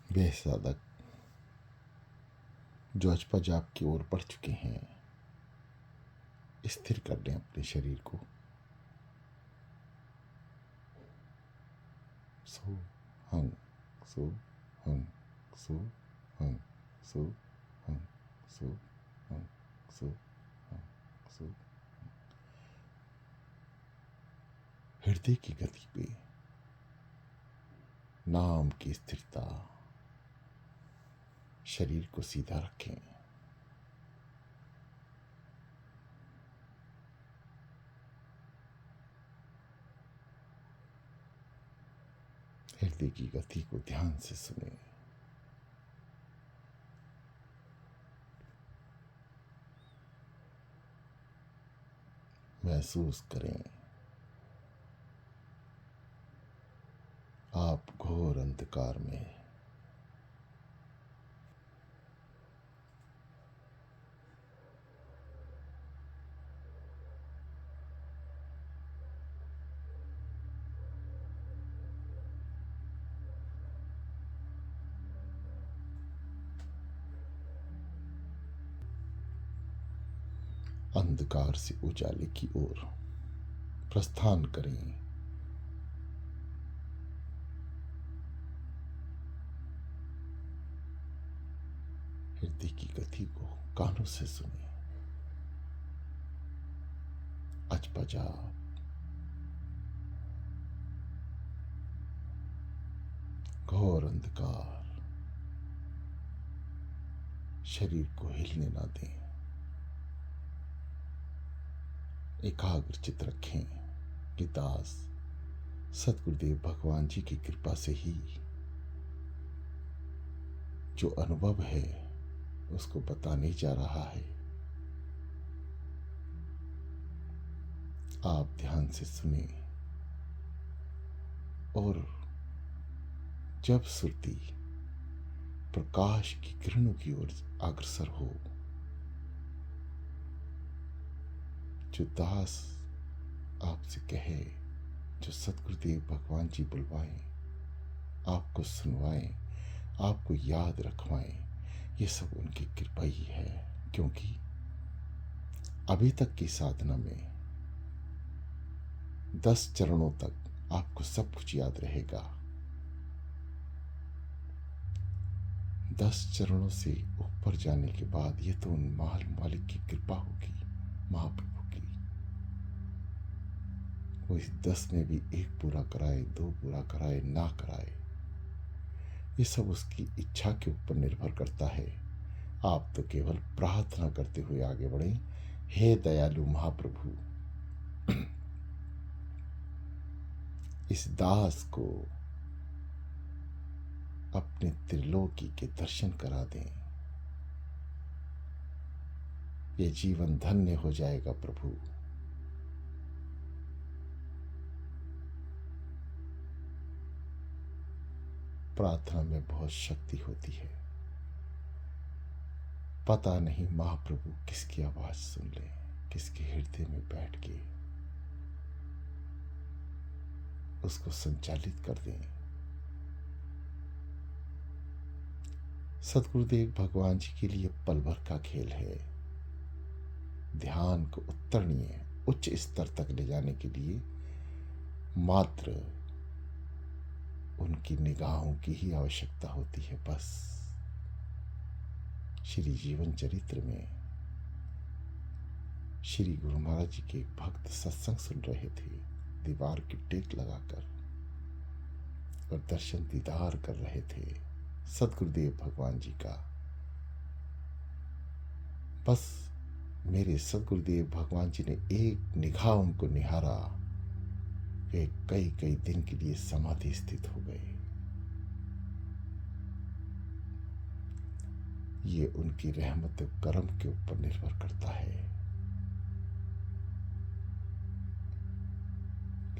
वे साधक जो अजपजाप की ओर बढ़ चुके हैं, स्थिर कर लें अपने शरीर को। सो हंग सो हंग सो हंग सो हंग सो हंग सो हंग सो। हृदय की गति पे नाम की स्थिरता, शरीर को सीधा रखें। हृदय की गति को ध्यान से सुने। महसूस करें आप घोर अंधकार में। अंधकार से उजाले की ओर प्रस्थान करें। हृदय की गति को कानों से सुने। अजपजाप, घोर अंधकार, शरीर को हिलने ना दें। एकाग्रचित रखें कि दास सतगुरुदेव भगवान जी की कृपा से ही जो अनुभव है उसको बताने जा रहा है। आप ध्यान से सुने और जब सुरती प्रकाश की किरणों की ओर अग्रसर हो, जो दास आपसे कहे, जो सतगुरुदेव भगवान जी बुलवाएं, आपको सुनवाएं, आपको याद रखवाएं, ये सब उनकी कृपा ही है। क्योंकि अभी तक की साधना में 10 चरणों तक आपको सब कुछ याद रहेगा। 10 चरणों से ऊपर जाने के बाद ये तो उन मालिक की कृपा होगी, महाप्रभु की। वो इस 10 में भी 1 पूरा कराए, 2 पूरा कराए, ना कराए, ये सब उसकी इच्छा के ऊपर निर्भर करता है। आप तो केवल प्रार्थना करते हुए आगे बढ़े। हे दयालु महाप्रभु, इस दास को अपने त्रिलोकी के दर्शन करा दें। ये जीवन धन्य हो जाएगा प्रभु। प्रार्थना में बहुत शक्ति होती है। पता नहीं महाप्रभु किसकी आवाज सुन ले, किसके हृदय में बैठ के उसको संचालित कर दें। सतगुरुदेव भगवान जी के लिए पल भर का खेल है। ध्यान को उत्तरणीय उच्च स्तर तक ले जाने के लिए मात्र उनकी निगाहों की ही आवश्यकता होती है। बस श्री जीवन चरित्र में श्री गुरु महाराज जी के एक भक्त सत्संग सुन रहे थे, दीवार की टेक लगाकर, और दर्शन दीदार कर रहे थे सतगुरुदेव भगवान जी का। बस मेरे सतगुरुदेव भगवान जी ने एक निगाह उनको निहारा, वे कई कई दिन के लिए समाधि स्थित हो गए। ये उनकी रहमत और करम के ऊपर निर्भर करता है।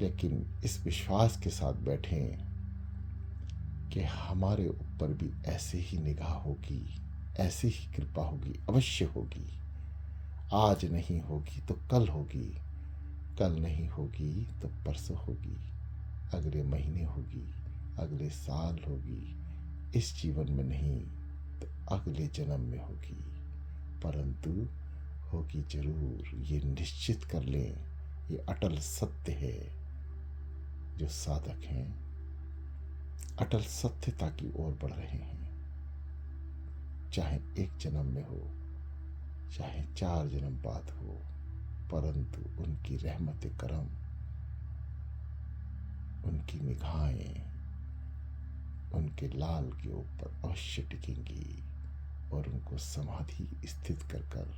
लेकिन इस विश्वास के साथ बैठें कि हमारे ऊपर भी ऐसे ही निगाह होगी, ऐसी ही कृपा होगी, अवश्य होगी। आज नहीं होगी तो कल होगी, कल नहीं होगी तो परसों होगी, अगले महीने होगी, अगले साल होगी, इस जीवन में नहीं तो अगले जन्म में होगी, परंतु होगी जरूर, ये निश्चित कर लें। ये अटल सत्य है। जो साधक हैं अटल सत्यता की ओर बढ़ रहे हैं, चाहे एक जन्म में हो, चाहे 4 जन्म बाद हो, परंतु उनकी रहमत करम, उनकी निगाहें उनके लाल के ऊपर अवश्य टिकेंगी और उनको समाधि स्थित कर कर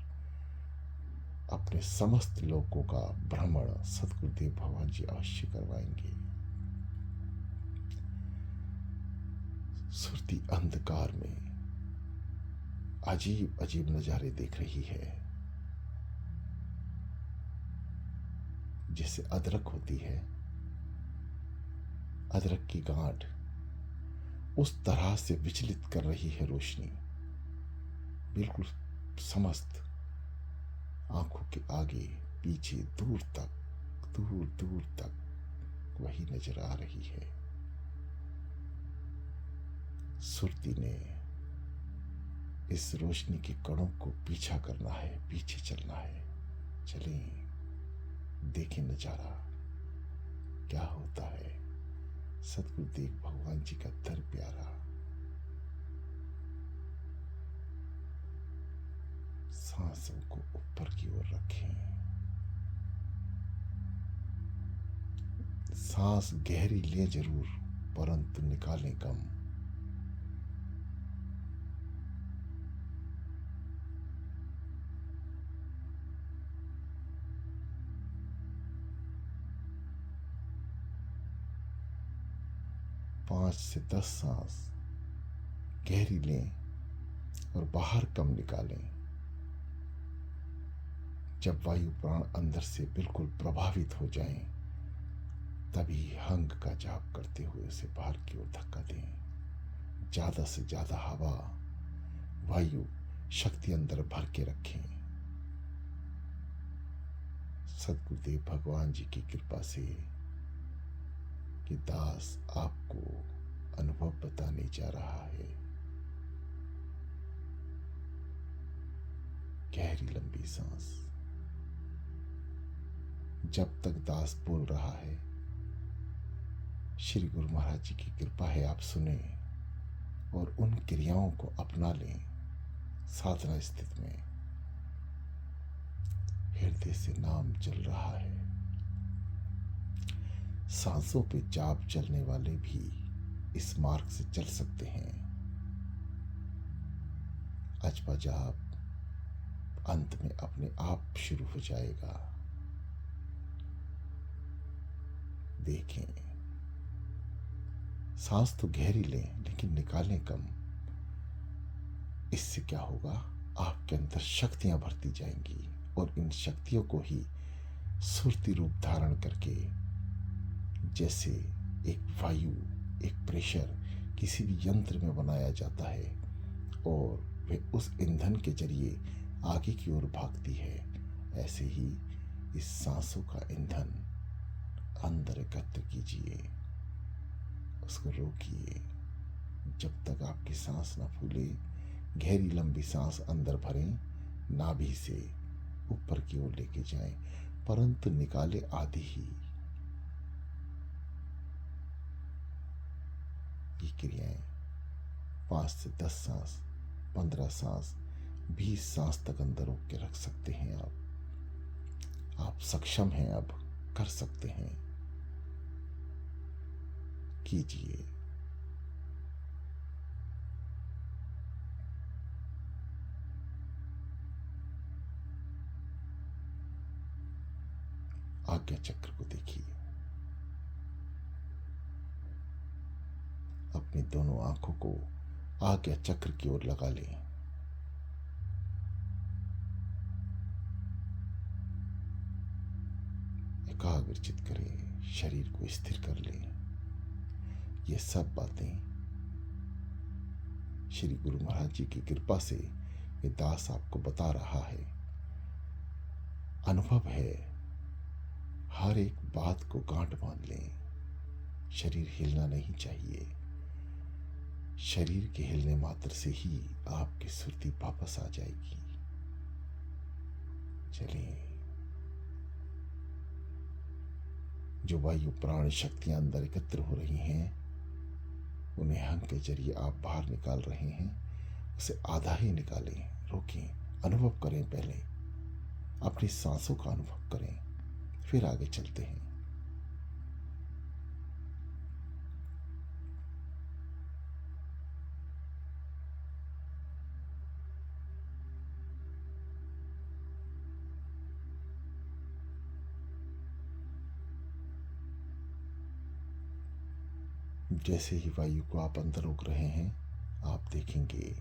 अपने समस्त लोकों का भ्रमण सदगुरुदेव भगवान जी अवश्य करवाएंगे। सुरती अंधकार में अजीब अजीब नजारे देख रही है। जैसे अदरक होती है, अदरक की गांठ उस तरह से विचलित कर रही है रोशनी। बिल्कुल समस्त आंखों के आगे पीछे दूर दूर तक वही नजर आ रही है। सुरती ने इस रोशनी के कणों को पीछा करना है, पीछे चलना है। चलें, देखें नजारा क्या होता है। सदगुरुदेव भगवान जी का दर प्यारा। सांसों को ऊपर की ओर रखें। सांस गहरी लें जरूर, परंतु निकालें कम। पांच से 10 सांस गहरी लें और बाहर कम निकालें। जब वायु प्राण अंदर से बिल्कुल प्रभावित हो जाएं, तभी हंग का जाप करते हुए उसे बाहर की ओर धक्का दें। ज्यादा से ज्यादा हवा, वायु शक्ति अंदर भर के रखें। सदगुरुदेव भगवान जी की कृपा से कि दास आपको अनुभव बताने जा रहा है। गहरी लंबी सांस। जब तक दास बोल रहा है, श्री गुरु महाराज जी की कृपा है, आप सुने और उन क्रियाओं को अपना लें। साधना स्थिति में हृदय से नाम चल रहा है। सांसों पे जाप चलने वाले भी इस मार्ग से चल सकते हैं। अजपा जाप अंत में अपने आप शुरू हो जाएगा। देखें, सांस तो गहरी लें लेकिन निकालें कम। इससे क्या होगा, आपके अंदर शक्तियां भरती जाएंगी और इन शक्तियों को ही सुरती रूप धारण करके, जैसे एक वायु, एक प्रेशर किसी भी यंत्र में बनाया जाता है और वह उस ईंधन के जरिए आगे की ओर भागती है, ऐसे ही इस सांसों का ईंधन अंदर एकत्र कीजिए, उसको रोकिए। जब तक आपकी सांस ना फूले, गहरी लंबी सांस अंदर भरें, नाभि से ऊपर की ओर लेके जाएं, परंतु निकाले आधी ही। ये क्रियाएं 5 से 10 सांस, 15 सांस, 20 सांस तक अंदर रोक के रख सकते हैं। आप सक्षम हैं, अब कर सकते हैं, कीजिए। आज्ञा चक्र को देखिए। अपनी दोनों आंखों को आज्ञा चक्र की ओर लगा लें। एकाग्रचित करें, शरीर को स्थिर कर लें। ये सब बातें श्री गुरु महाराज जी की कृपा से ये दास आपको बता रहा है। अनुभव है, हर एक बात को गांठ बांध लें। शरीर हिलना नहीं चाहिए। शरीर के हिलने मात्र से ही आपकी सुर्ती वापस आ जाएगी। चलिए, जो वायु प्राण शक्तियां अंदर एकत्र हो रही हैं, उन्हें हंग के जरिए आप बाहर निकाल रहे हैं, उसे आधा ही निकालें। रोकें, अनुभव करें, पहले अपनी सांसों का अनुभव करें, फिर आगे चलते हैं। जैसे ही वायु को आप अंदर रोक रहे हैं, आप देखेंगे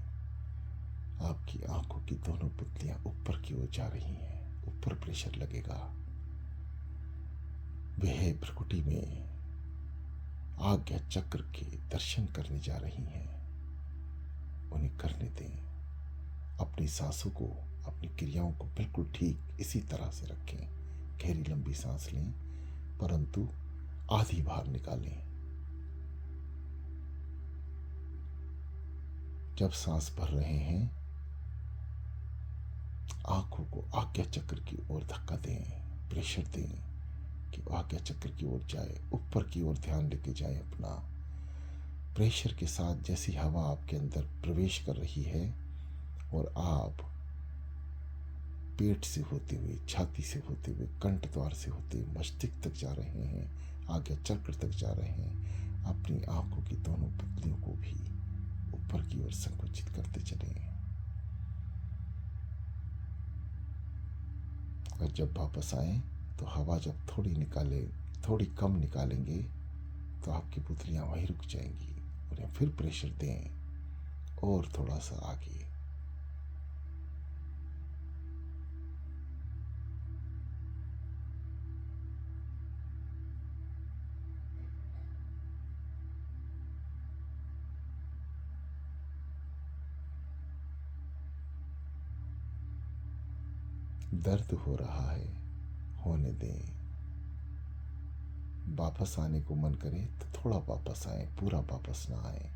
आपकी आंखों की दोनों पुतलियां ऊपर की ओर जा रही हैं। ऊपर प्रेशर लगेगा। वह भ्रकुटी में आज्ञा चक्र के दर्शन करने जा रही हैं। उन्हें करने दें। अपनी सांसों को, अपनी क्रियाओं को बिल्कुल ठीक इसी तरह से रखें। गहरी लंबी सांस लें, परंतु आधी बाहर निकालें। जब सांस भर रहे हैं, आंखों को आज्ञा चक्र की ओर धक्का दें, प्रेशर दें कि आज्ञा चक्र की ओर जाए, ऊपर की ओर ध्यान लेके जाए अपना। प्रेशर के साथ जैसी हवा आपके अंदर प्रवेश कर रही है और आप पेट से होते हुए, छाती से होते हुए, कंठ द्वार से होते हुए मस्तिष्क तक जा रहे हैं, आज्ञा चक्र तक जा रहे हैं, अपनी आंखों की दोनों पुतलियों को भी ऊपर की ओर संकुचित करते चलें। और जब वापस आए तो हवा जब थोड़ी कम निकालेंगे तो आपकी पुतलियां वहीं रुक जाएंगी। उन्हें फिर प्रेशर दें और थोड़ा सा आगे। दर्द हो रहा है, होने दें। वापस आने को मन करे तो थोड़ा वापस आए, पूरा वापस ना आए,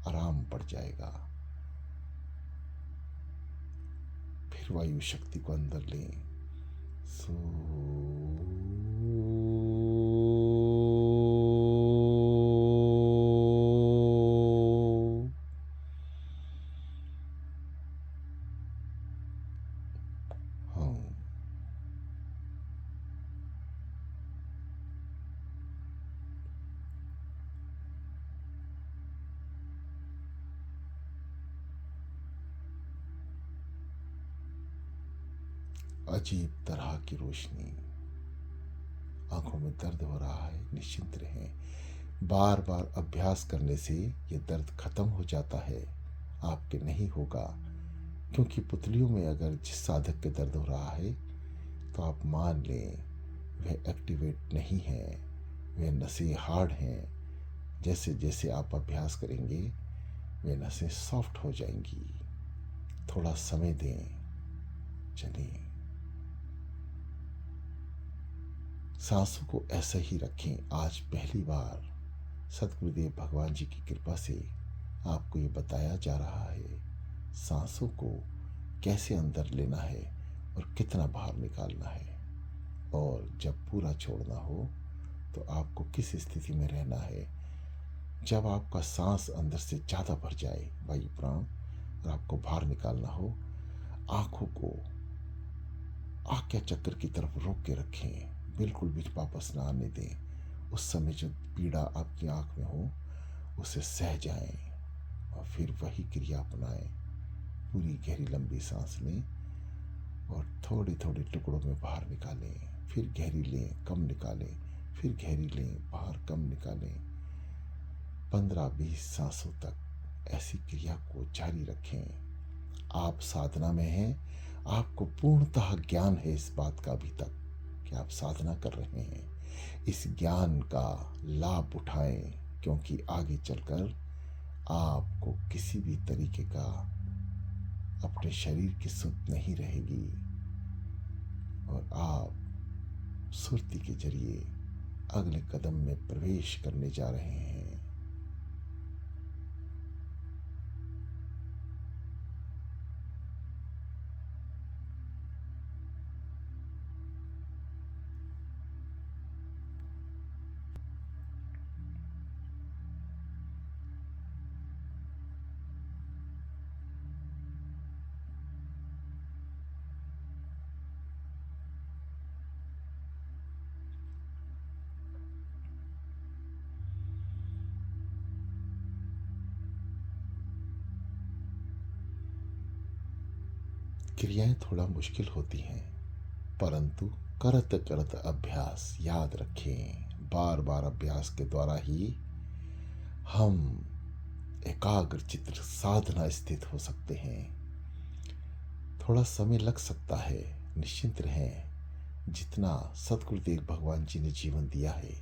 आराम पड़ जाएगा। फिर वायु शक्ति को अंदर लें। सो अजीब तरह की रोशनी। आंखों में दर्द हो रहा है, निश्चिंत रहें। बार बार अभ्यास करने से ये दर्द खत्म हो जाता है, आपके नहीं होगा। क्योंकि पुतलियों में अगर जिस साधक के दर्द हो रहा है तो आप मान लें वह एक्टिवेट नहीं है, वे नसें हार्ड हैं। जैसे जैसे आप अभ्यास करेंगे वे नसें सॉफ्ट हो जाएंगी। थोड़ा समय दें। चलिए, सांसों को ऐसे ही रखें। आज पहली बार सतगुरुदेव भगवान जी की कृपा से आपको ये बताया जा रहा है सांसों को कैसे अंदर लेना है और कितना बाहर निकालना है, और जब पूरा छोड़ना हो तो आपको किस स्थिति में रहना है। जब आपका सांस अंदर से ज़्यादा भर जाए वायु प्राण और आपको बाहर निकालना हो, आंखों को आज्ञा चक्र की तरफ रोक के रखें, बिल्कुल भी वापस ना आने दें। उस समय जो पीड़ा आपकी आंख में हो उसे सह जाएं और फिर वही क्रिया अपनाएं। पूरी गहरी लंबी सांस लें और थोड़े थोड़े टुकड़ों में बाहर निकालें। फिर गहरी लें, कम निकालें, फिर गहरी लें, बाहर कम निकालें। 15-20 सांसों तक ऐसी क्रिया को जारी रखें। आप साधना में हैं, आपको पूर्णतः ज्ञान है इस बात का अभी तक कि आप साधना कर रहे हैं। इस ज्ञान का लाभ उठाएं, क्योंकि आगे चलकर आपको किसी भी तरीके का अपने शरीर की सुध नहीं रहेगी और आप सुरती के जरिए अगले कदम में प्रवेश करने जा रहे हैं। क्रियाएं थोड़ा मुश्किल होती हैं, परंतु करत करत अभ्यास, याद रखें, बार बार अभ्यास के द्वारा ही हम एकाग्र चित्र साधना स्थित हो सकते हैं। थोड़ा समय लग सकता है, निश्चिंत रहें। जितना सतगुरुदेव भगवान जी ने जीवन दिया है,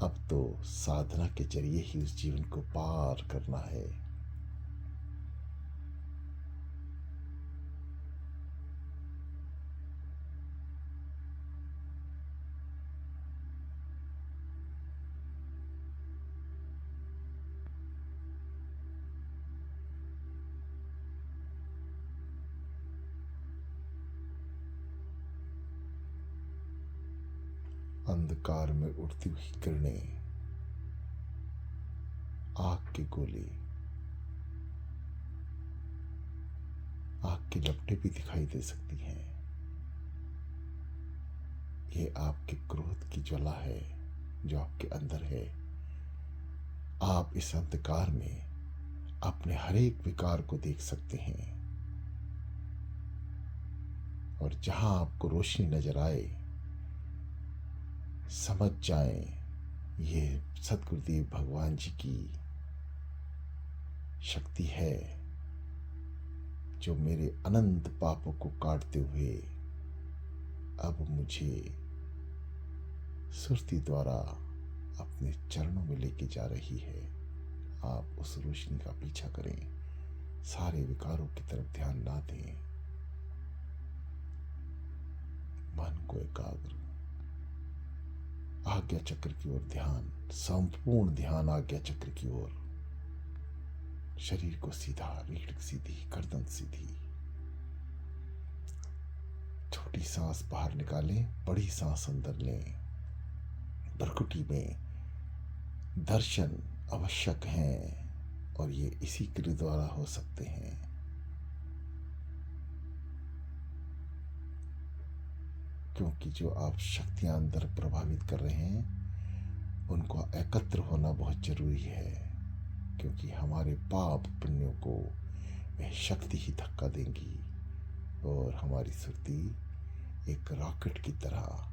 अब तो साधना के जरिए ही उस जीवन को पार करना है। अंधकार में उड़ती हुई किरणें, आग की गोली, आग की लपटें भी दिखाई दे सकती हैं। ये आपके क्रोध की ज्वाला है जो आपके अंदर है। आप इस अंधकार में अपने हर एक विकार को देख सकते हैं, और जहां आपको रोशनी नजर आए, समझ जाएं ये सतगुरुदेव भगवान जी की शक्ति है जो मेरे अनंत पापों को काटते हुए अब मुझे सुरती द्वारा अपने चरणों में लेके जा रही है। आप उस रोशनी का पीछा करें, सारे विकारों की तरफ ध्यान ना दें। मन को एकाग्र, आज्ञा चक्र की ओर ध्यान, संपूर्ण ध्यान आज्ञा चक्र की ओर। शरीर को सीधा, रीढ़ सीधी, गर्दन सीधी। छोटी सांस बाहर निकालें, बड़ी सांस अंदर लें। भ्रकुटी में दर्शन आवश्यक हैं, और ये इसी क्रिया द्वारा हो सकते हैं। क्योंकि जो आप शक्तियां अंदर प्रभावित कर रहे हैं, उनको एकत्र होना बहुत जरूरी है, क्योंकि हमारे पाप पुण्यों को वह शक्ति ही धक्का देंगी, और हमारी सुरती एक रॉकेट की तरह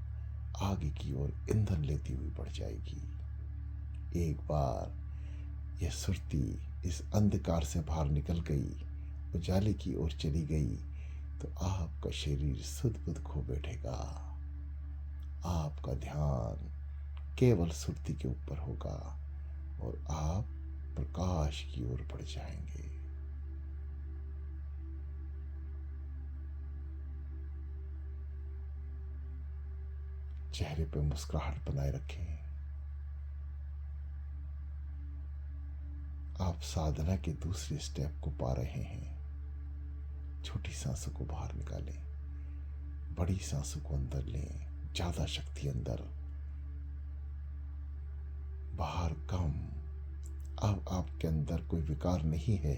आगे की ओर ईंधन लेती हुई बढ़ जाएगी। एक बार यह सुरती इस अंधकार से बाहर निकल गई, उजाले की ओर चली गई, तो आपका शरीर सुध बुध खो बैठेगा। आपका ध्यान केवल सुरती के ऊपर होगा, और आप प्रकाश की ओर बढ़ जाएंगे। चेहरे पर मुस्कुराहट बनाए रखें। आप साधना के दूसरे स्टेप को पा रहे हैं। छोटी सांसों को बाहर निकालें, बड़ी सांसों को अंदर लें। ज्यादा शक्ति अंदर, बाहर कम। अब आपके अंदर कोई विकार नहीं है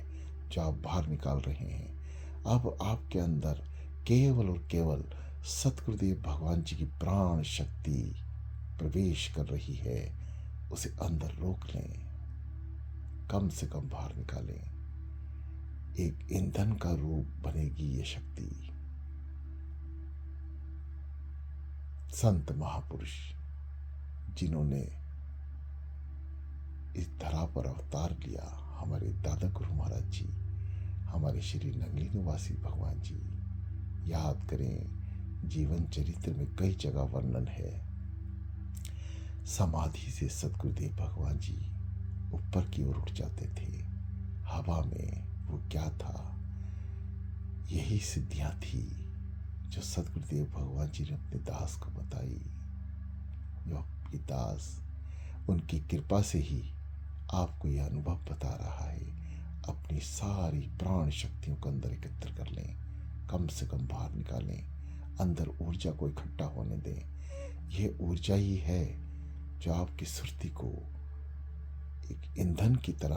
जो आप बाहर निकाल रहे हैं। अब आपके अंदर केवल और केवल सतगुरुदेव भगवान जी की प्राण शक्ति प्रवेश कर रही है। उसे अंदर रोक लें, कम से कम बाहर निकालें। एक ईंधन का रूप बनेगी ये शक्ति। संत महापुरुष जिन्होंने इस धरा पर अवतार लिया, हमारे दादा गुरु महाराज जी, हमारे श्री नंगली निवासी भगवान जी, याद करें जीवन चरित्र में कई जगह वर्णन है। समाधि से सतगुरुदेव भगवान जी ऊपर की ओर उठ जाते थे हवा में। वो क्या था? यही सिद्धियां थी जो सतगुरुदेव भगवान जी ने अपने दास को बताई। जो ये दास उनकी कृपा से ही आपको यह अनुभव बता रहा है। अपनी सारी प्राण शक्तियों को अंदर एकत्र कर लें, कम से कम बाहर निकालें। अंदर ऊर्जा को इकट्ठा होने दें। यह ऊर्जा ही है जो आपकी सुरती को एक ईंधन की तरह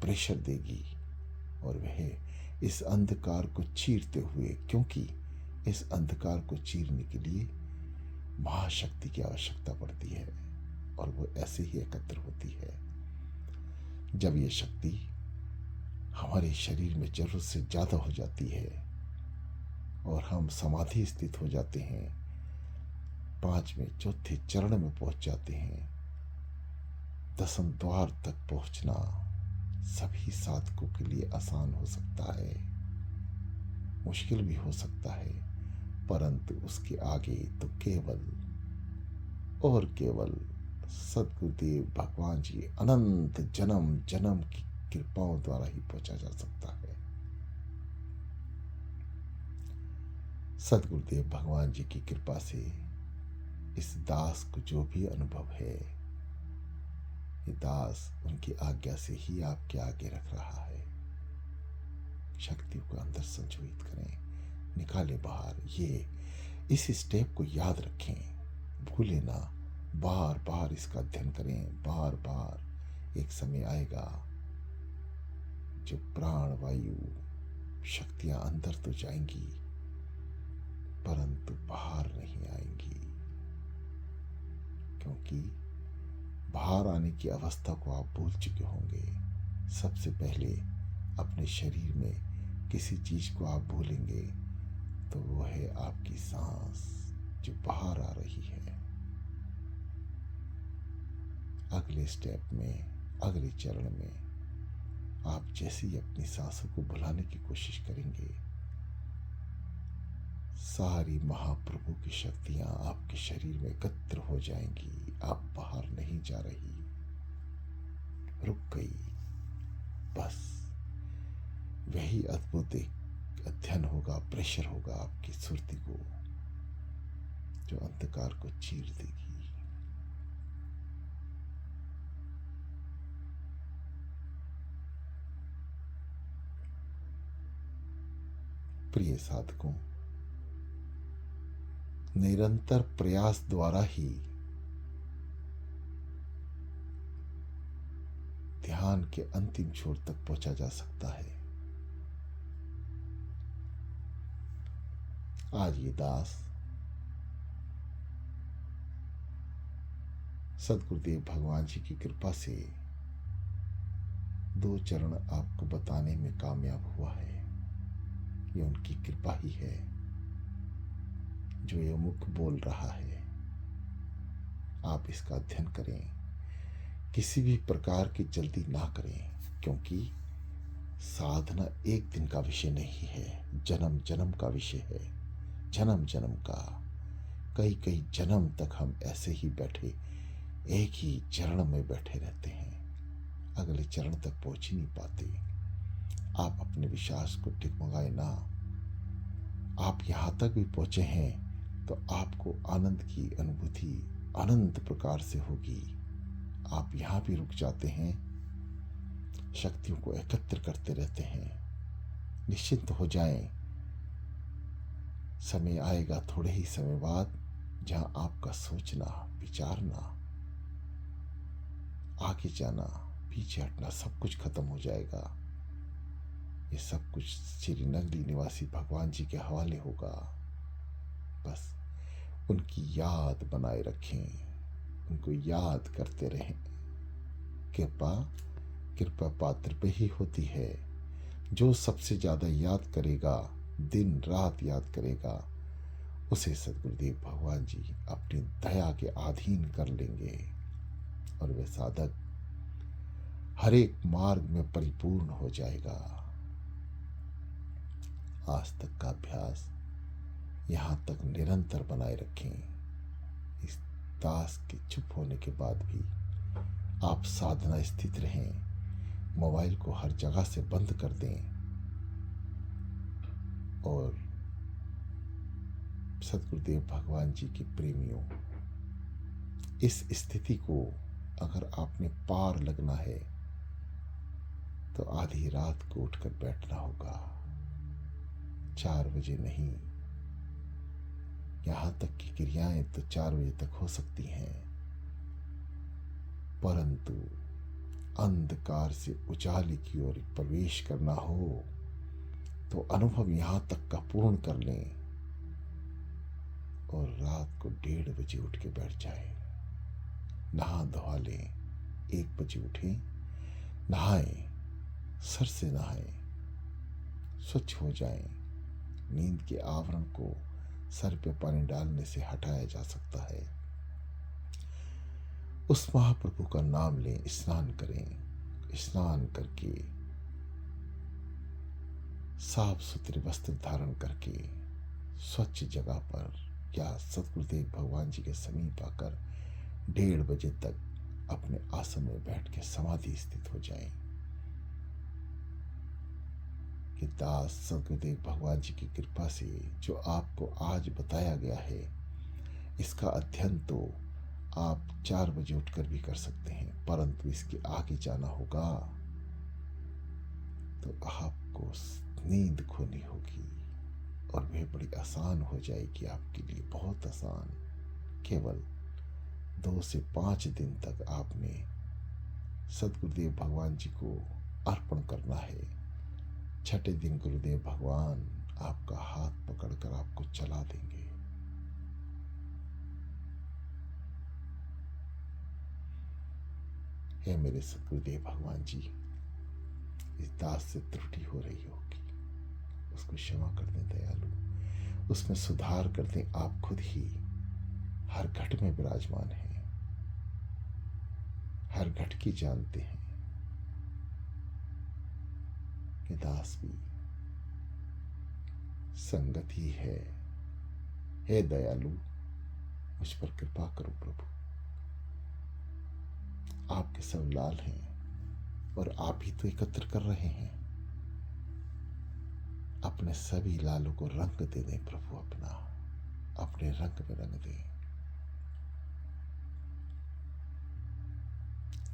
प्रेशर देगी, और वह इस अंधकार को चीरते हुए, क्योंकि इस अंधकार को चीरने के लिए महाशक्ति की आवश्यकता पड़ती है, और वो ऐसे ही एकत्र होती है। जब ये शक्ति हमारे शरीर में जरूरत से ज्यादा हो जाती है, और हम समाधि स्थित हो जाते हैं, पांचवें चौथे चरण में पहुंच जाते हैं। दसम द्वार तक पहुंचना सभी साधकों के लिए आसान हो सकता है, मुश्किल भी हो सकता है, परंतु उसके आगे तो केवल और केवल सद्गुरुदेव भगवान जी अनंत जन्म जन्म की कृपाओं द्वारा ही पहुंचा जा सकता है। सद्गुरुदेव भगवान जी की कृपा से इस दास को जो भी अनुभव है, ये दास उनकी आज्ञा से ही आपके आगे रख रहा है। शक्तियों को अंदर संचोहित करें, निकालें बाहर। ये इस स्टेप को याद रखें, भूलें ना, बार बार इसका अध्ययन करें, बार बार। एक समय आएगा जो प्राण वायु शक्तियां अंदर तो जाएंगी परंतु बाहर नहीं आएंगी, क्योंकि बाहर आने की अवस्था को आप भूल चुके होंगे। सबसे पहले अपने शरीर में किसी चीज को आप भूलेंगे तो वो है आपकी सांस जो बाहर आ रही है। अगले स्टेप में, अगले चरण में आप जैसे ही अपनी सांसों को भुलाने की कोशिश करेंगे, सारी महाप्रभु की शक्तियां आपके शरीर में एकत्र हो जाएंगी। आप बाहर नहीं जा रही, रुक गई। बस वही अद्भुत एक अध्ययन होगा, प्रेशर होगा आपकी सुरती को, जो अंधकार को चीर देगी। प्रिय साधकों, निरंतर प्रयास द्वारा ही ध्यान के अंतिम छोर तक पहुंचा जा सकता है। आज ये दास सद्गुरुदेव भगवान जी की कृपा से 2 चरण आपको बताने में कामयाब हुआ है। ये उनकी कृपा ही है जो ये मुख बोल रहा है। आप इसका अध्ययन करें, किसी भी प्रकार की जल्दी ना करें, क्योंकि साधना एक दिन का विषय नहीं है, जन्म जन्म का विषय है। जन्म जन्म का, कई कई जन्म तक हम ऐसे ही बैठे एक ही चरण में बैठे रहते हैं, अगले चरण तक पहुंच ही नहीं पाते। आप अपने विश्वास को टिकमगाए ना। आप यहां तक भी पहुंचे हैं तो आपको आनंद की अनुभूति अनंत प्रकार से होगी। आप यहां भी रुक जाते हैं, शक्तियों को एकत्र करते रहते हैं। निश्चिंत हो जाएं, समय आएगा थोड़े ही समय बाद जहां आपका सोचना, विचारना, आगे जाना, पीछे हटना सब कुछ खत्म हो जाएगा। ये सब कुछ श्री नगरी निवासी भगवान जी के हवाले होगा। बस उनकी याद बनाए रखें, उनको याद करते रहें। कृपा कृपा पात्र पे ही होती है। जो सबसे ज्यादा याद करेगा, दिन रात याद करेगा, उसे सद्गुरुदेव भगवान जी अपनी दया के अधीन कर लेंगे और वह साधक हर एक मार्ग में परिपूर्ण हो जाएगा। आज तक का अभ्यास यहां तक निरंतर बनाए रखें। इस दास के चुप होने के बाद भी आप साधना स्थित रहें, मोबाइल को हर जगह से बंद कर दें और सद्गुरुदेव भगवान जी के प्रेमियों, इस स्थिति को अगर आपने पार लगना है तो आधी रात को उठकर बैठना होगा। 4 बजे नहीं, यहां तक की क्रियाएं तो 4 बजे तक हो सकती हैं, परंतु अंधकार से उजाले की ओर प्रवेश करना हो तो अनुभव यहां तक का पूर्ण कर लें और रात को 1:30 बजे उठ के बैठ जाए। नहा धोवा लें, 1 बजे उठें, नहाएं, सर से नहाएं, स्वच्छ हो जाएं, नींद के आवरण को सर पे पानी डालने से हटाया जा सकता है। उस महाप्रभु का नाम लें, स्नान करें, स्नान करके साफ सुथरे वस्त्र धारण करके स्वच्छ जगह पर या सतगुरुदेव भगवान जी के समीप आकर 1:30 बजे तक अपने आसन में बैठ के समाधि स्थित हो जाएं। कि दास सतगुरुदेव भगवान जी की कृपा से जो आपको आज बताया गया है, इसका अध्ययन तो आप 4 बजे उठकर भी कर सकते हैं, परंतु इसके आगे जाना होगा तो आपको नींद खोनी होगी और वह बड़ी आसान हो जाएगी आपके लिए, बहुत आसान। केवल 2 से 5 दिन तक आपने सतगुरुदेव भगवान जी को अर्पण करना है। 6ठे दिन गुरुदेव भगवान आपका हाथ पकड़कर आपको चला देंगे। हे मेरे सतगुरुदेव भगवान जी, इस दास से त्रुटि हो रही होगी, उसको क्षमा कर दें दयालु, उसमें सुधार कर दें। आप खुद ही हर घट में विराजमान हैं, हर घट की जानते हैं कि दास भी संगत ही है। हे दयालु, मुझ पर कृपा करो प्रभु। आपके सब लाल हैं और आप ही तो एकत्र कर रहे हैं। अपने सभी लालों को रंग दे दें प्रभु, अपने रंग में रंग दें।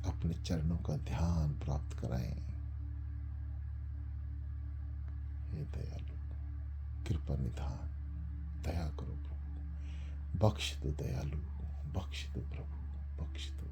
अपने चरणों का ध्यान प्राप्त कराएं। हे दयालु, कृपा निधान, दया करो प्रभु, बख्श दो दयालु, बख्श दो प्रभु, बख्श दो।